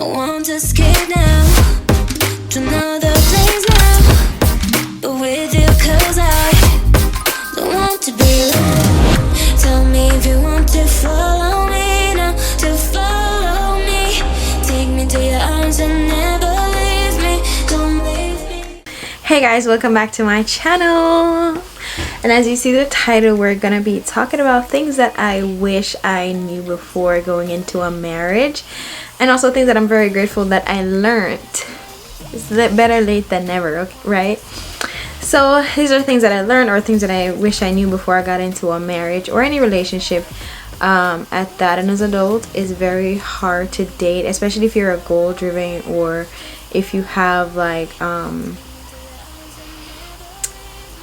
I want to escape now to another place now, but with you, 'cause I don't want to be alone. Tell me if you want to follow me now, to follow me. Take me to your arms and never leave me. Don't leave me. Hey guys, welcome back to my channel. And as you see the title, we're gonna be talking about things that I wish I knew before going into a marriage, and also things that I'm very grateful that I learned. It's better late than never, okay, right? So these are things that I learned, or things that I wish I knew before I got into a marriage or any relationship at that. And as an adult, it's very hard to date, especially if you're a goal driven, or if you have like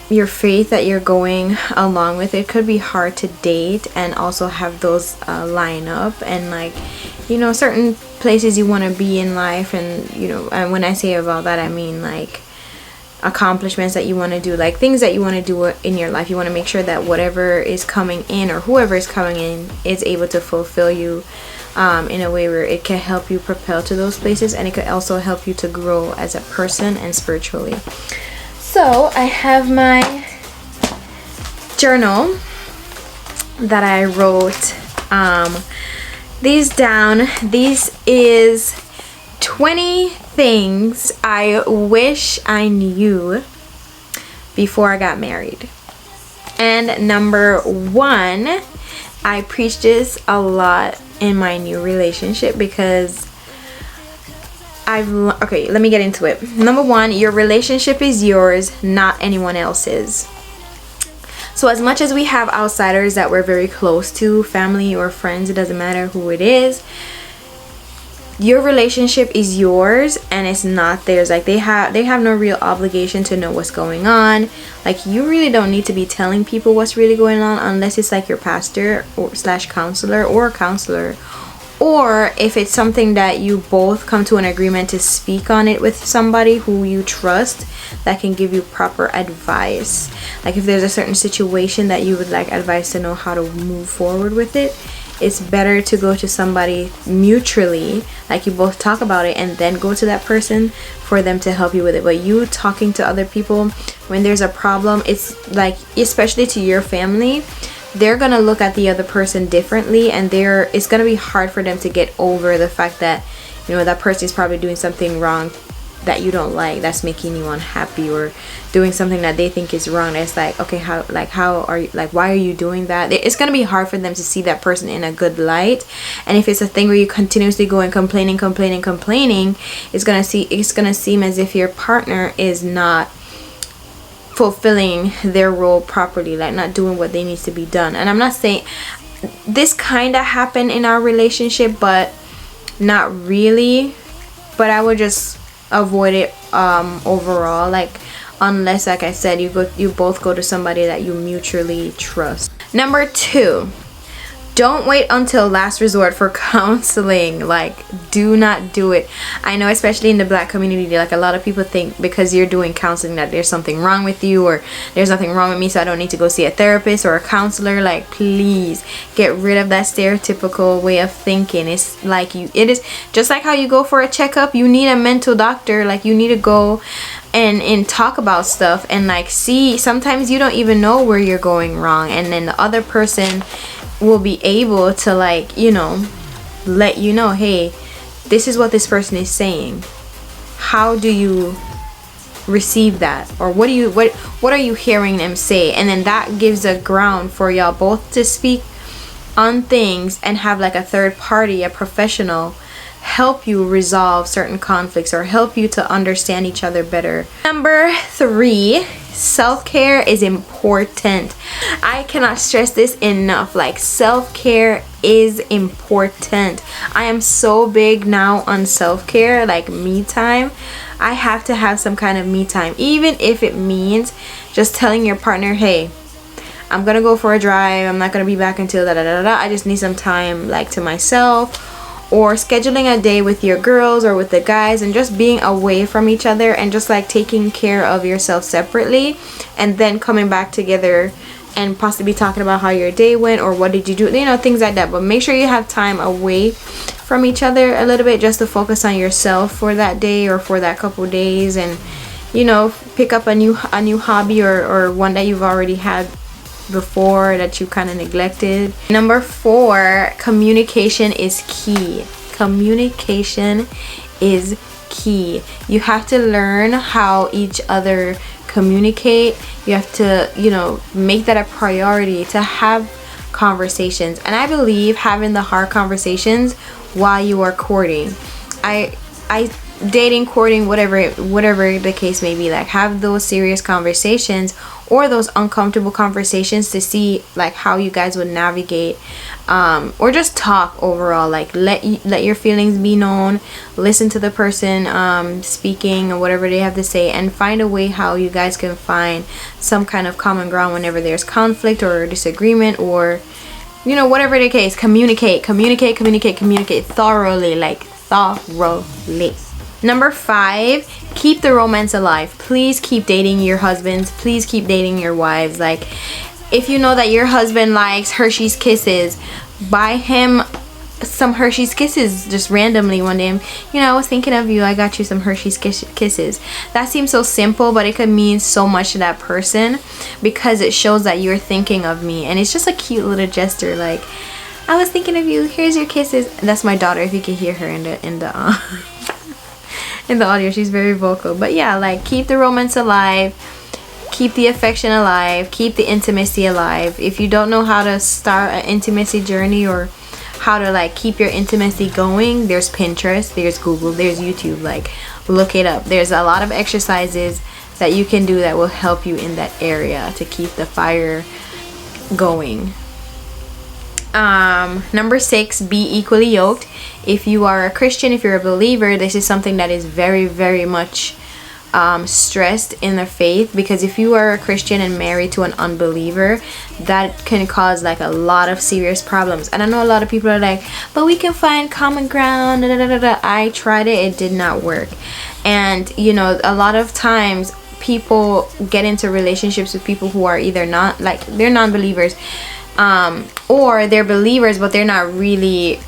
your faith that you're going along with. It could be hard to date and also have those line up, and like, you know, certain places you want to be in life, and you know, and when I say about that, I mean like accomplishments that you want to do, like things that you want to do in your life. You want to make sure that whatever is coming in, or whoever is coming in, is able to fulfill you in a way where it can help you propel to those places, and it could also help you to grow as a person and spiritually. So I have my journal that I wrote these down. This is 20 things I wish I knew before I got married. And number one, I preach this a lot in my new relationship because okay, let me get into it. Number one, your relationship is yours, not anyone else's. So as much as we have outsiders that we're very close to, family or friends, it doesn't matter who it is, your relationship is yours and it's not theirs. Like they have no real obligation to know what's going on. Like you really don't need to be telling people what's really going on, unless it's like your pastor or slash counselor or a counselor, or if it's something that you both come to an agreement to speak on it with somebody who you trust that can give you proper advice. Like if there's a certain situation that you would like advice to know how to move forward with it, it's better to go to somebody mutually, like you both talk about it, and then go to that person for them to help you with it. But you talking to other people when there's a problem, it's like, especially to your family, they're gonna look at the other person differently, and it's gonna be hard for them to get over the fact that, you know, that person is probably doing something wrong that you don't like, that's making you unhappy, or doing something that they think is wrong. It's like, okay, how are you, like, why are you doing that? It's gonna be hard for them to see that person in a good light. And if it's a thing where you continuously go and complaining, it's gonna seem as if your partner is not fulfilling their role properly, like not doing what they need to be done. And I'm not saying this kind of happened in our relationship, but not really. But I would just avoid it overall, like unless, like I said, you both go to somebody that you mutually trust. Number two, don't wait until last resort for counseling. Like, do not do it. I know, especially in the black community, like a lot of people think because you're doing counseling that there's something wrong with you, or there's nothing wrong with me, so I don't need to go see a therapist or a counselor. Like, please get rid of that stereotypical way of thinking. It's like it is just like how you go for a checkup. You need a mental doctor. Like, you need to go and talk about stuff, and like, see, sometimes you don't even know where you're going wrong, and then the other person will be able to, like, you know, let you know, hey, this is what this person is saying. How do you receive that? Or what are you hearing them say? And then that gives a ground for y'all both to speak on things and have like a third party, a professional, help you resolve certain conflicts or help you to understand each other better. Number three, self-care is important. I cannot stress this enough. Like, self-care is important. I am so big now on self-care, like me time. I have to have some kind of me time, even if it means just telling your partner, hey, I'm gonna go for a drive, I'm not gonna be back until da da da da, I just need some time, like, to myself. Or scheduling a day with your girls or with the guys and just being away from each other and just like taking care of yourself separately, and then coming back together and possibly talking about how your day went or what did you do, you know, things like that. But make sure you have time away from each other a little bit, just to focus on yourself for that day or for that couple days, and you know, pick up a new hobby or one that you've already had before that you kind of neglected. Number 4, communication is key. Communication is key. You have to learn how each other communicate. You have to, you know, make that a priority to have conversations. And I believe having the hard conversations while you are courting, I dating, courting, whatever the case may be, like have those serious conversations or those uncomfortable conversations to see like how you guys would navigate, or just talk overall, like let your feelings be known, listen to the person speaking or whatever they have to say, and find a way how you guys can find some kind of common ground whenever there's conflict or disagreement, or you know, whatever the case. Communicate thoroughly, like thoroughly. Number 5, keep the romance alive. Please keep dating your husbands. Please keep dating your wives. Like, if you know that your husband likes Hershey's Kisses, buy him some Hershey's Kisses just randomly one day. You know, I was thinking of you, I got you some Hershey's Kisses. That seems so simple, but it could mean so much to that person because it shows that you're thinking of me, and it's just a cute little gesture. Like, I was thinking of you, here's your kisses. That's my daughter, if you can hear her in the in the audio. She's very vocal. But yeah, like, keep the romance alive, keep the affection alive, keep the intimacy alive. If you don't know how to start an intimacy journey or how to like keep your intimacy going, there's Pinterest, there's Google, there's YouTube. Like, look it up. There's a lot of exercises that you can do that will help you in that area to keep the fire going. Number 6, be equally yoked. If you are a Christian, if you're a believer, this is something that is very, very much stressed in the faith, because if you are a Christian and married to an unbeliever, that can cause like a lot of serious problems. And I know a lot of people are like, but we can find common ground, I tried it, it did not work. And you know, a lot of times people get into relationships with people who are either not, like, they're non-believers, or they're believers but they're not really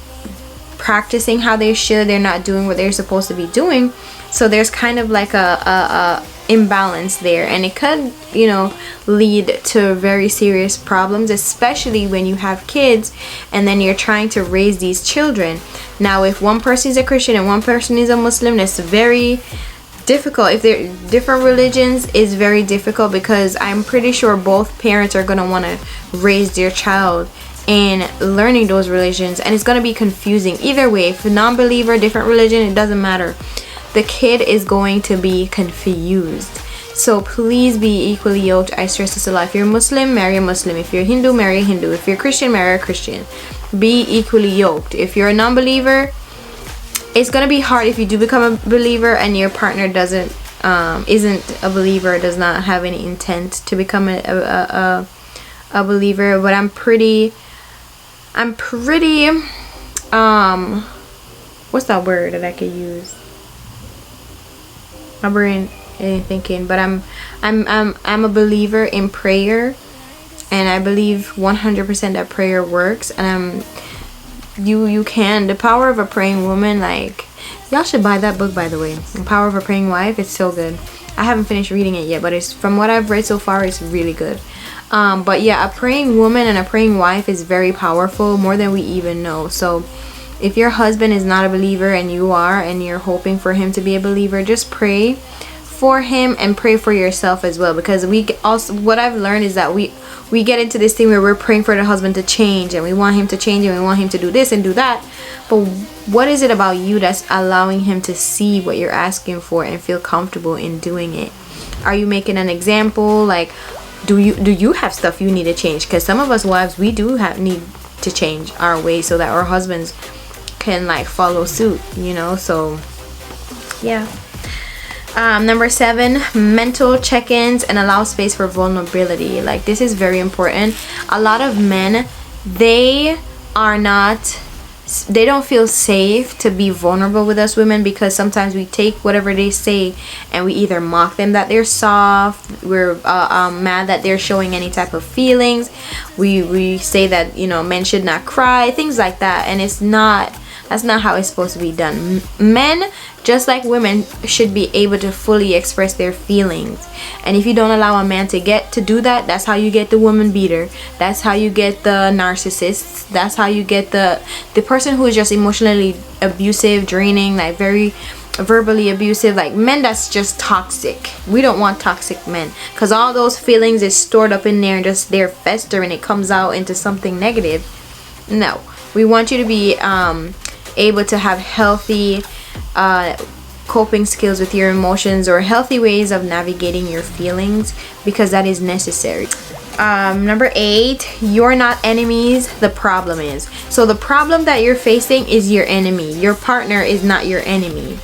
practicing how they should. They're not doing what they're supposed to be doing. So there's kind of like a imbalance there, and it could, you know, lead to very serious problems, especially when you have kids and then you're trying to raise these children. Now, if one person is a Christian and one person is a Muslim, that's very difficult. If they're different religions, is very difficult, because I'm pretty sure both parents are going to want to raise their child in learning those religions, and it's going to be confusing either way. If a non-believer, different religion, it doesn't matter, the kid is going to be confused. So please be equally yoked. I stress this a lot. If you're Muslim, marry a Muslim. If you're Hindu, marry a Hindu. If you're Christian, marry a Christian. Be equally yoked. If you're a non-believer, it's gonna be hard if you do become a believer and your partner isn't a believer, does not have any intent to become a believer. But I'm pretty what's that word that I could use? My brain ain't thinking, but I'm a believer in prayer, and I believe 100% that prayer works. And you can, the power of a praying woman, like, y'all should buy that book, by the way, The Power of a Praying Wife. It's so good. I haven't finished reading it yet, but it's, from what I've read so far, it's really good. But yeah, a praying woman and a praying wife is very powerful, more than we even know. So if your husband is not a believer and you are, and you're hoping for him to be a believer, just pray for him and pray for yourself as well. Because we also, what I've learned is that we get into this thing where we're praying for the husband to change, and we want him to change, and we want him to do this and do that. But what is it about you that's allowing him to see what you're asking for and feel comfortable in doing it? Are you making an example? Like, do you have stuff you need to change? Because some of us wives, we do need to change our ways so that our husbands can like follow suit, you know. So yeah. Number 7, mental check-ins and allow space for vulnerability. Like, this is very important. A lot of men, they are not they don't feel safe to be vulnerable with us women, because sometimes we take whatever they say and we either mock them that they're soft, we're mad that they're showing any type of feelings, we say that, you know, men should not cry, things like that, and that's not how it's supposed to be done. Men, just like women, should be able to fully express their feelings. And if you don't allow a man to do that, that's how you get the woman beater. That's how you get the narcissist. That's how you get the person who is just emotionally abusive, draining, like very verbally abusive, like men that's just toxic. We don't want toxic men, because all those feelings is stored up in there and just they're festering. It comes out into something negative. No, we want you to be able to have healthy coping skills with your emotions, or healthy ways of navigating your feelings, because that is necessary. Number 8, you're not enemies, the problem is. So the problem that you're facing is your enemy. Your partner is not your enemy.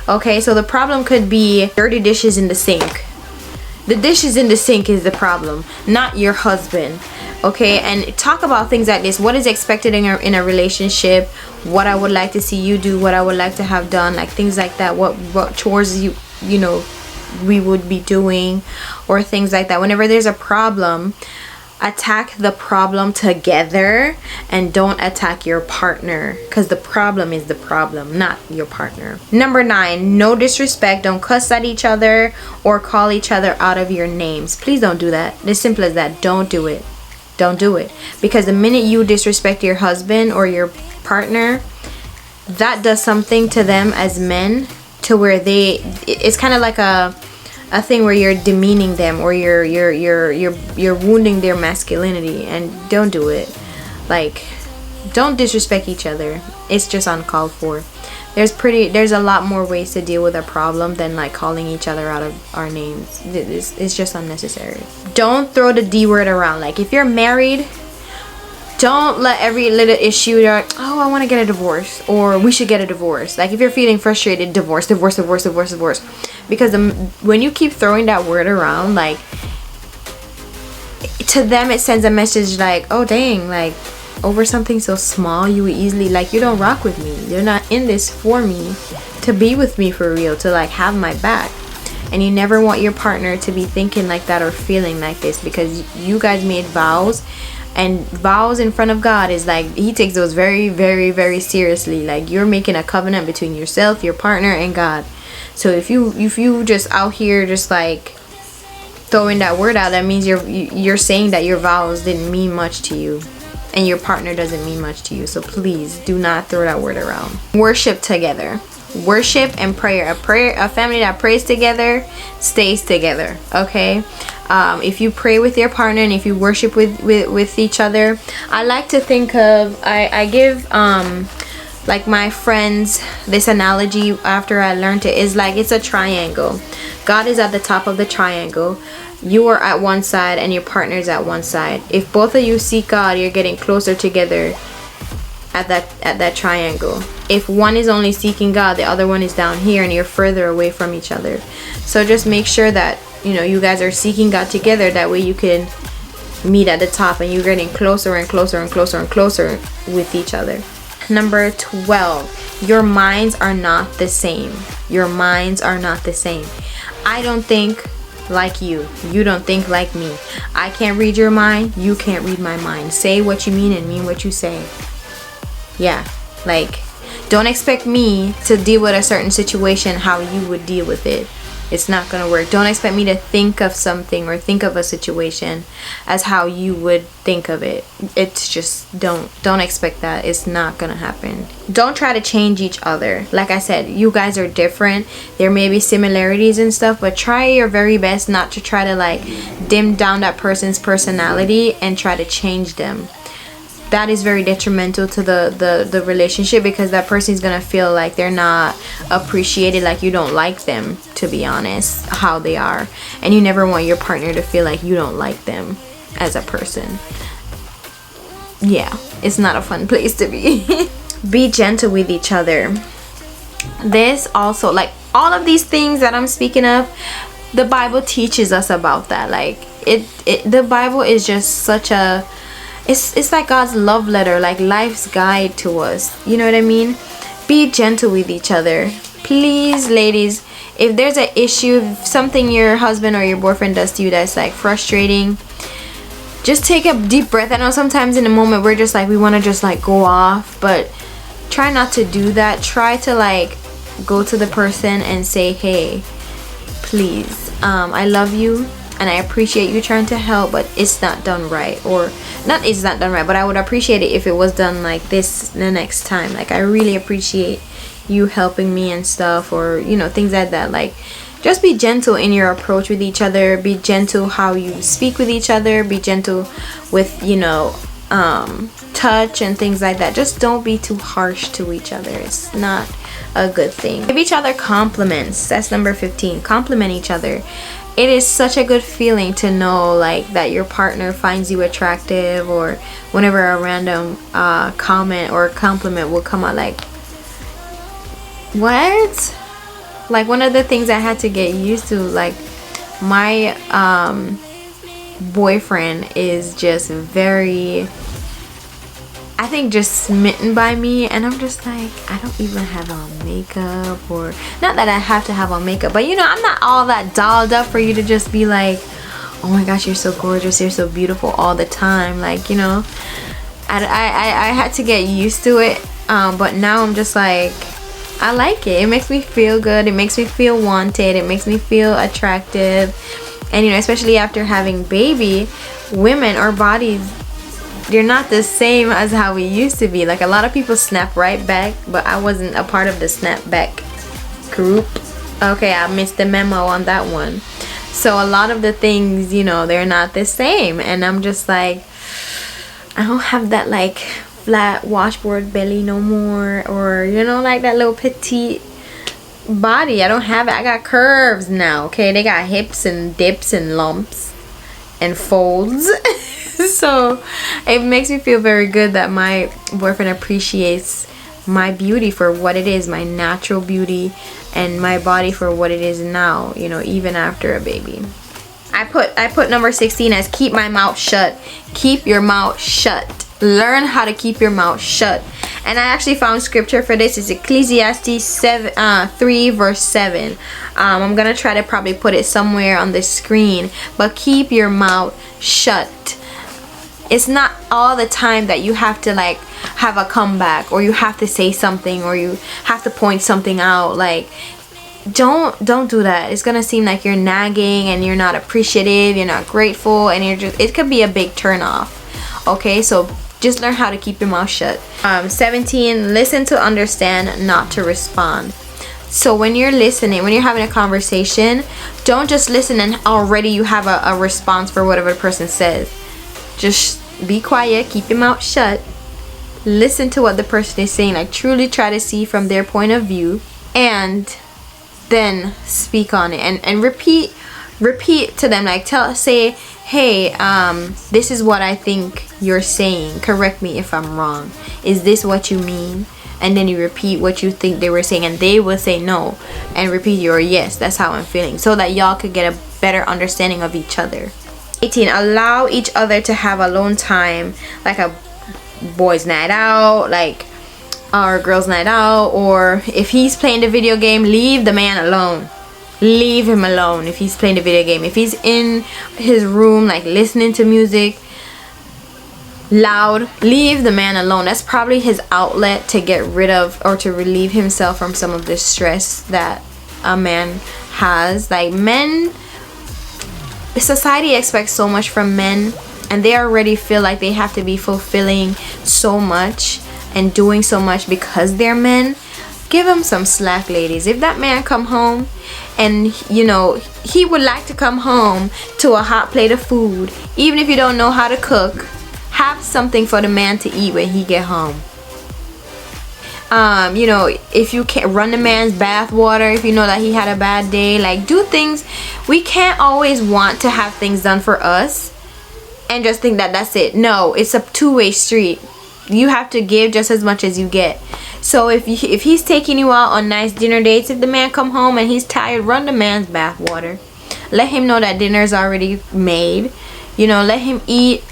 Okay, so the problem could be dirty dishes in the sink. The dishes in the sink is the problem, not your husband. Okay, and talk about things like this. What is expected in a relationship? What I would like to see you do, what I would like to have done, like things like that. What chores you know we would be doing, or things like that. Whenever there's a problem, attack the problem together and don't attack your partner, because the problem is the problem, not your partner. Number 9, no disrespect. Don't cuss at each other or call each other out of your names. Please don't do that. As simple as that. Don't do it. Don't do it, because the minute you disrespect your husband or your partner, that does something to them as men, to where it's kind of like a thing where you're demeaning them, or you're wounding their masculinity, and don't do it. Like, don't disrespect each other. It's just uncalled for. There's a lot more ways to deal with a problem than like calling each other out of our names. It's just unnecessary. Don't throw the D word around. Like, if you're married, don't let every little issue like, oh, I want to get a divorce, or we should get a divorce. Like, if you're feeling frustrated, divorce. Because when you keep throwing that word around, like, to them it sends a message like, oh dang, like, over something so small you would easily, like, you don't rock with me, you're not in this for me, to be with me for real, to like have my back. And you never want your partner to be thinking like that or feeling like this, because you guys made vows, and vows in front of God is like, he takes those very, very, very seriously. Like, you're making a covenant between yourself, your partner, and God. So if you just out here just like throwing that word out, that means you're saying that your vows didn't mean much to you, and your partner doesn't mean much to you. So please do not throw that word around. Worship together. Worship and prayer. A family that prays together stays together. Okay. If you pray with your partner and if you worship with each other, I like to think of, I give like my friends this analogy after I learned it, is like, it's a triangle. God is at the top of the triangle. You are at one side and your partner is at one side. If both of you seek God, you're getting closer together at that triangle. If one is only seeking God, the other one is down here, and you're further away from each other. So just make sure that, you know, you guys are seeking God together. That way you can meet at the top, and you're getting closer and closer and closer and closer with each other. Number 12, your minds are not the same. Your minds are not the same. I don't think like you. You don't think like me. I can't read your mind. You can't read my mind. Say what you mean and mean what you say. Yeah, like, don't expect me to deal with a certain situation how you would deal with it. It's not gonna work. Don't expect me to think of something or think of a situation as how you would think of it. It's just, don't expect that. It's not gonna happen. Don't try to change each other. Like I said, you guys are different. There may be similarities and stuff, but try your very best not to try to like dim down that person's personality and try to change them. That is very detrimental to the relationship, because that person is gonna feel like they're not appreciated, like you don't like them, to be honest, how they are. And you never want your partner to feel like you don't like them as a person. Yeah, it's not a fun place to be. Be gentle with each other. This also, like, all of these things that I'm speaking of, the Bible teaches us about that. Like, the Bible is just such a, it's like God's love letter, like life's guide to us. You know what I mean? Be gentle with each other. Please, ladies, if there's an issue, if something your husband or your boyfriend does to you that's like frustrating, just take a deep breath. I know sometimes in the moment we're just like, we want to just like go off, but try not to do that. Try to like go to the person and say, hey, please, I love you and I appreciate you trying to help, but it's not done right. Or not it's not done right, but I would appreciate it if it was done like this the next time. Like, I really appreciate you helping me and stuff, or you know, things like that. Like, just be gentle in your approach with each other. Be gentle how you speak with each other. Be gentle with, you know, touch and things like that. Just don't be too harsh to each other. It's not a good thing. Give each other compliments. That's number 15. Compliment each other. It is such a good feeling to know like that your partner finds you attractive, or whenever a random comment or compliment will come out like, what? Like, one of the things I had to get used to, like, my boyfriend is just very, I think, just smitten by me, and I'm just like, I don't even have on makeup, or not that I have to have on makeup, but you know, I'm not all that dolled up for you to just be like, oh my gosh, you're so gorgeous, you're so beautiful all the time. Like, you know, I had to get used to it, but now I'm just like, I like it. It makes me feel good. It makes me feel wanted. It makes me feel attractive. And you know, especially after having baby, women, our bodies, they're not the same as how we used to be. Like, a lot of people snap right back, but I wasn't a part of the snap back group. Okay, I missed the memo on that one. So a lot of the things, you know, they're not the same, and I'm just like, I don't have that like flat washboard belly no more, or you know, like that little petite body. I don't have it. I got curves now. Okay, they got hips and dips and lumps and folds. So it makes me feel very good that my boyfriend appreciates my beauty for what it is, my natural beauty, and my body for what it is now, you know, even after a baby. I put number 16 as keep my mouth shut. Keep your mouth shut. Learn how to keep your mouth shut. And I actually found scripture for this. It's Ecclesiastes 3 verse 7. I'm gonna try to probably put it somewhere on the screen, but keep your mouth shut. It's not all the time that you have to like have a comeback, or you have to say something, or you have to point something out. Like, don't do that. It's gonna seem like you're nagging and you're not appreciative, you're not grateful, and it could be a big turn off. Okay, so just learn how to keep your mouth shut. 17, listen to understand, not to respond. So when you're listening, when you're having a conversation, don't just listen and already you have a response for whatever the person says. Just be quiet, keep your mouth shut, listen to what the person is saying, like truly try to see from their point of view, and then speak on it, and repeat to them, like say, hey, this is what I think you're saying, correct me if I'm wrong, is this what you mean? And then you repeat what you think they were saying, and they will say no, and repeat your yes, that's how I'm feeling, so that y'all could get a better understanding of each other. 18, allow each other to have alone time, like a boys night out, like, or girls night out, or if he's playing the video game, leave the man alone. Leave him alone if he's playing the video game. If he's in his room like listening to music loud, leave the man alone. That's probably his outlet to get rid of, or to relieve himself from some of the stress that a man has. Like, men, society expects so much from men, and they already feel like they have to be fulfilling so much and doing so much because they're men. Give him some slack, ladies. If that man come home and you know he would like to come home to a hot plate of food, even if you don't know how to cook, have something for the man to eat when he get home. You know, if you can't run the man's bath water, if you know that he had a bad day, like, do things. We can't always want to have things done for us and just think that that's it. No, it's a two-way street. You have to give just as much as you get. So if he's taking you out on nice dinner dates, if the man come home and he's tired, run the man's bath water. Let him know that dinner's already made. You know, let him eat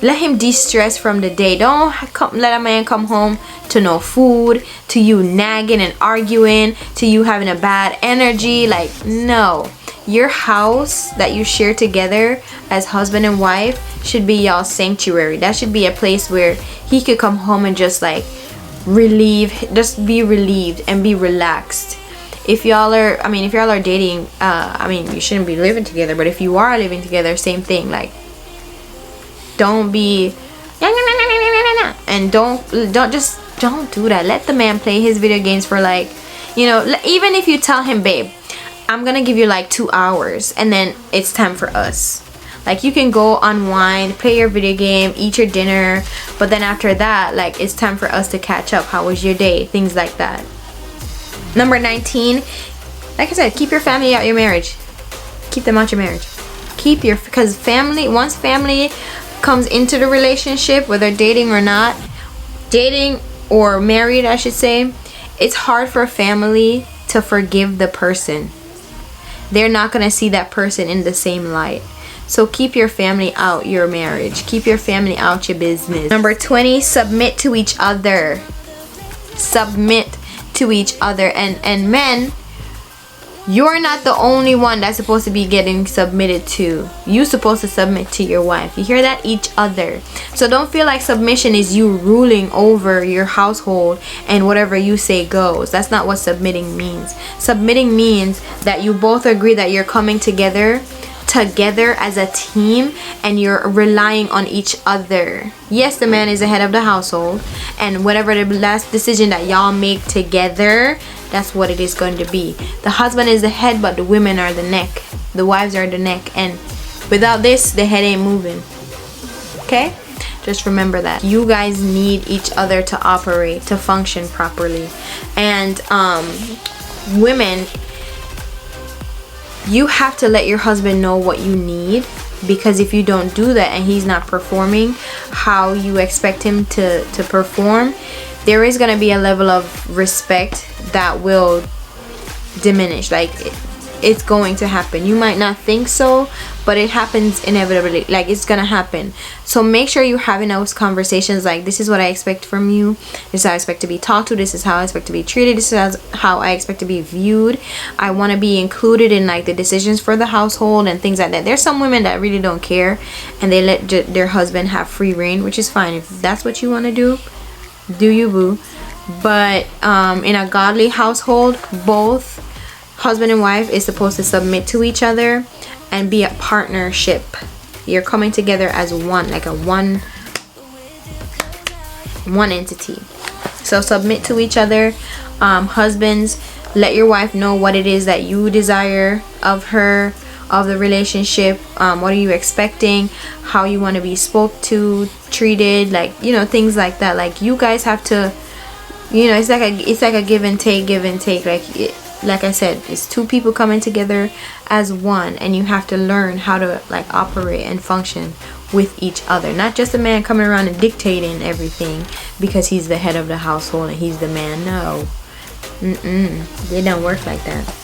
Let him de-stress from the day. Don't let a man come home to no food, to you nagging and arguing, to you having a bad energy. Like, no. Your house that you share together as husband and wife should be y'all's sanctuary. That should be a place where he could come home and just like just be relieved and be relaxed. If y'all are dating, you shouldn't be living together, but if you are living together, same thing. Like, don't be and don't do that. Let the man play his video games for like, even if you tell him, babe, I'm gonna give you like 2 hours and then it's time for us. Like, you can go unwind, play your video game, eat your dinner, but then after that, like, it's time for us to catch up. How was your day? Things like that. Number 19, like I said, keep your family out your marriage. Keep them out your marriage. Because once family comes into the relationship, whether dating or not, dating or married, I should say, it's hard for a family to forgive the person. They're not going to see that person in the same light. So keep your family out your marriage. Keep your family out your business. Number 20, submit to each other. Submit to each other. And men, you're not the only one that's supposed to be getting submitted to. You're supposed to submit to your wife. You hear that? Each other. So don't feel like submission is you ruling over your household and whatever you say goes. That's not what submitting means. Submitting means that you both agree that you're coming together as a team and you're relying on each other. Yes, the man is the head of the household, and whatever the last decision that y'all make together, that's what it is going to be. The husband is the head, but the women are the neck. The wives are the neck, and without this, the head ain't moving. Okay? Just remember that. You guys need each other to operate, to function properly. And women, you have to let your husband know what you need, because if you don't do that and he's not performing how you expect him to perform, there is going to be a level of respect that will diminish. Like, it's going to happen. You might not think so, but it happens inevitably. Like, it's gonna happen. So make sure you're having those conversations like, this is what I expect from you, this is how I expect to be talked to, this is how I expect to be treated, this is how I expect to be viewed. I want to be included in like the decisions for the household and things like that. There's some women that really don't care and they let their husband have free reign, which is fine. If that's what you want to do you, boo. But in a godly household, both husband and wife is supposed to submit to each other and be a partnership. You're coming together as one, like one entity. So submit to each other. Husbands, let your wife know what it is that you desire of her, of the relationship. What are you expecting, how you want to be spoke to, treated, like, things like that. Like, you guys have to, it's like a give and take. Like I said, it's two people coming together as one, and you have to learn how to like operate and function with each other. Not just a man coming around and dictating everything because he's the head of the household and he's the man. No. They don't work like that.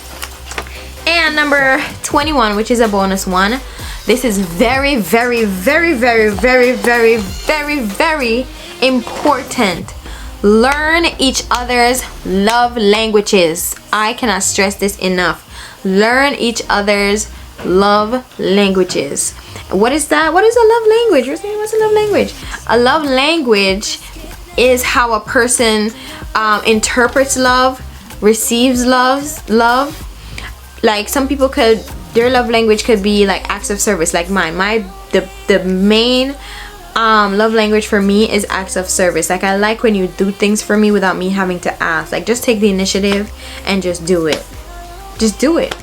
And number 21, which is a bonus one. This is very, very, very, very, very, very, very, very important. Learn each other's love languages. I cannot stress this enough. Learn each other's love languages. What is that? What is a love language? You're saying, what's a love language? A love language is how a person interprets love, receives love. Like, some people their love language could be like acts of service. Like mine. The main love language for me is acts of service. Like, I like when you do things for me without me having to ask. Like, just take the initiative and just do it. Just do it.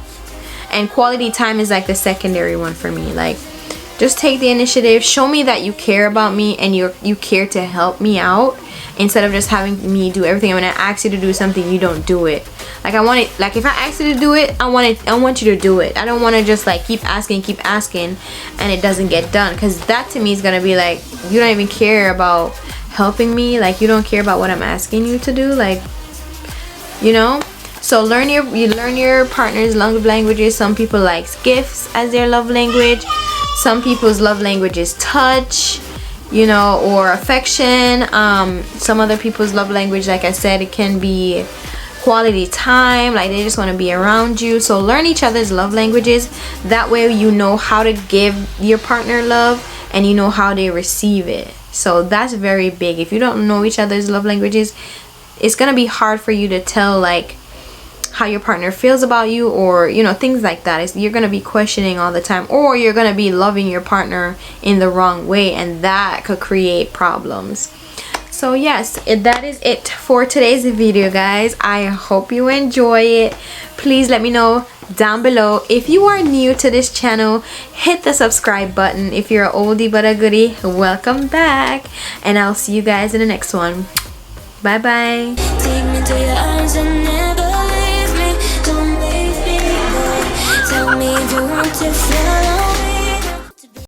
And quality time is like the secondary one for me. Like, just take the initiative, show me that you care about me and you care to help me out, instead of just having me do everything. When I ask you to do something, you don't do it. Like, I want it, like, if I ask you to do it, I want you to do it. I don't want to just like keep asking and it doesn't get done, because that to me is gonna be like, you don't even care about helping me. Like, you don't care about what I'm asking you to do. Like, so you learn your partner's love languages. Some people like gifts as their love language. Some people's love language is touch. you know, or affection. Some other people's love language, like I said, it can be quality time, like they just want to be around you. So learn each other's love languages. That way you know how to give your partner love and you know how they receive it. So that's very big. If you don't know each other's love languages, it's gonna be hard for you to tell like how your partner feels about you, or you know, things like that. You're gonna be questioning all the time, or you're gonna be loving your partner in the wrong way, and that could create problems. So yes, that is it for today's video, guys. I hope you enjoy it. Please let me know down below. If you are new to this channel, hit the subscribe button. If you're an oldie but a goodie, welcome back, and I'll see you guys in the next one. Bye bye. Take me to your arms and never leave me. Don't leave me, boy. Tell me if you want to feel